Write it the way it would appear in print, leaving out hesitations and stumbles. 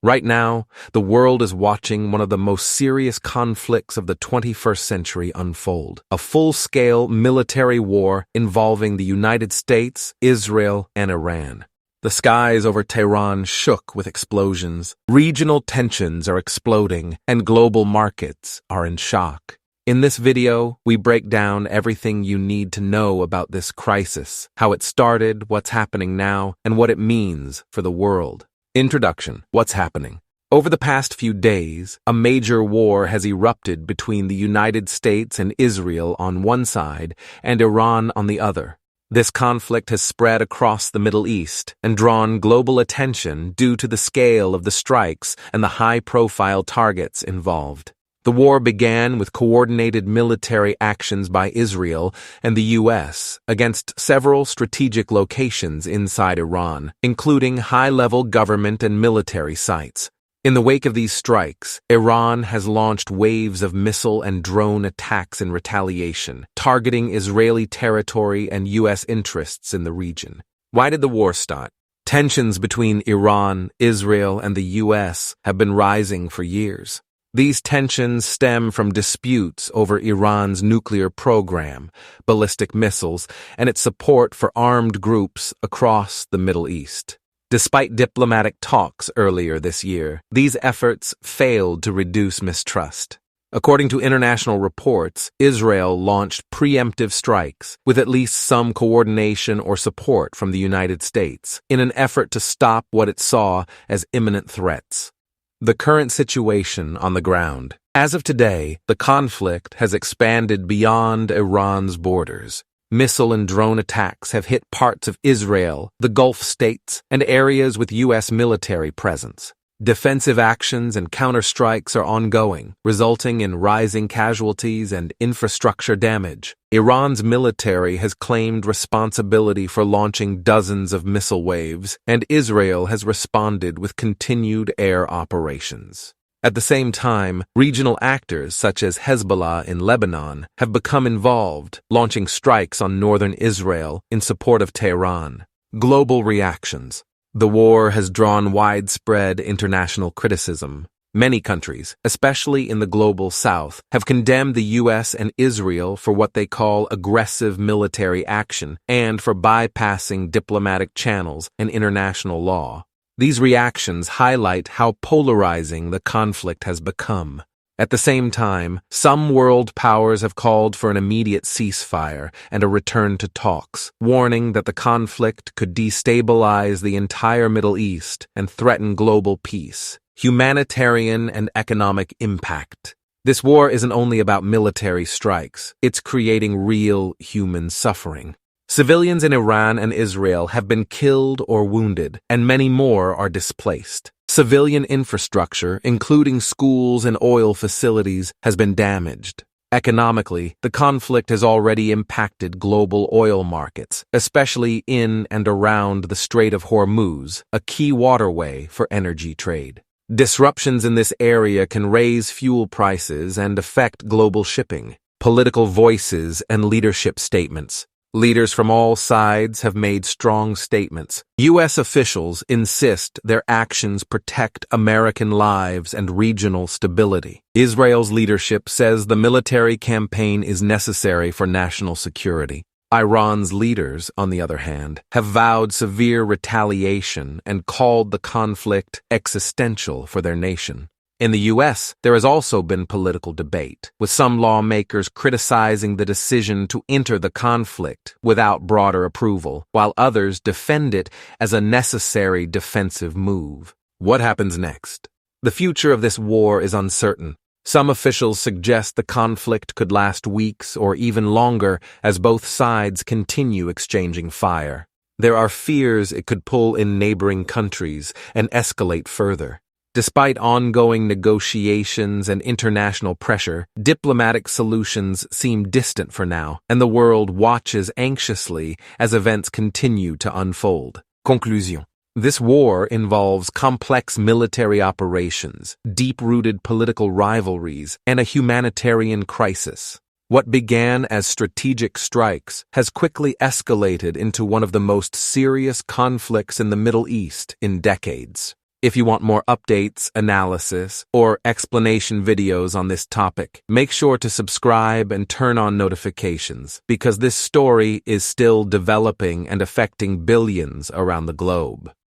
Right now, the world is watching one of the most serious conflicts of the 21st century unfold, a full-scale military war involving the United States, Israel, and Iran. The skies over Tehran shook with explosions, regional tensions are exploding, and global markets are in shock. In this video, we break down everything you need to know about this crisis, how it started, what's happening now, and what it means for the world. Introduction. What's happening? Over the past few days, a major war has erupted between the United States and Israel on one side and Iran on the other. This conflict has spread across the Middle East and drawn global attention due to the scale of the strikes and the high-profile targets involved. The war began with coordinated military actions by Israel and the U.S. against several strategic locations inside Iran, including high-level government and military sites. In the wake of these strikes, Iran has launched waves of missile and drone attacks in retaliation, targeting Israeli territory and U.S. interests in the region. Why did the war start? Tensions between Iran, Israel, and the U.S. have been rising for years. These tensions stem from disputes over Iran's nuclear program, ballistic missiles, and its support for armed groups across the Middle East. Despite diplomatic talks earlier this year, these efforts failed to reduce mistrust. According to international reports, Israel launched preemptive strikes with at least some coordination or support from the United States in an effort to stop what it saw as imminent threats. The current situation on the ground. As of today, the conflict has expanded beyond Iran's borders. Missile and drone attacks have hit parts of Israel, the Gulf states, and areas with U.S. military presence. Defensive actions and counterstrikes are ongoing, resulting in rising casualties and infrastructure damage. Iran's military has claimed responsibility for launching dozens of missile waves, and Israel has responded with continued air operations. At the same time, regional actors such as Hezbollah in Lebanon have become involved, launching strikes on northern Israel in support of Tehran. Global reactions. The war has drawn widespread international criticism. Many countries, especially in the global south, have condemned the U.S. and Israel for what they call aggressive military action and for bypassing diplomatic channels and international law. These reactions highlight how polarizing the conflict has become. At the same time, some world powers have called for an immediate ceasefire and a return to talks, warning that the conflict could destabilize the entire Middle East and threaten global peace. Humanitarian and economic impact. This war isn't only about military strikes, it's creating real human suffering. Civilians in Iran and Israel have been killed or wounded, and many more are displaced. Civilian infrastructure, including schools and oil facilities, has been damaged. Economically, the conflict has already impacted global oil markets, especially in and around the Strait of Hormuz, a key waterway for energy trade. Disruptions in this area can raise fuel prices and affect global shipping. Political voices and leadership statements. Leaders from all sides have made strong statements. U.S. officials insist their actions protect American lives and regional stability. Israel's leadership says the military campaign is necessary for national security. Iran's leaders, on the other hand, have vowed severe retaliation and called the conflict existential for their nation. In the U.S., there has also been political debate, with some lawmakers criticizing the decision to enter the conflict without broader approval, while others defend it as a necessary defensive move. What happens next? The future of this war is uncertain. Some officials suggest the conflict could last weeks or even longer as both sides continue exchanging fire. There are fears it could pull in neighboring countries and escalate further. Despite ongoing negotiations and international pressure, diplomatic solutions seem distant for now, and the world watches anxiously as events continue to unfold. Conclusion. This war involves complex military operations, deep-rooted political rivalries, and a humanitarian crisis. What began as strategic strikes has quickly escalated into one of the most serious conflicts in the Middle East in decades. If you want more updates, analysis, or explanation videos on this topic, make sure to subscribe and turn on notifications, because this story is still developing and affecting billions around the globe.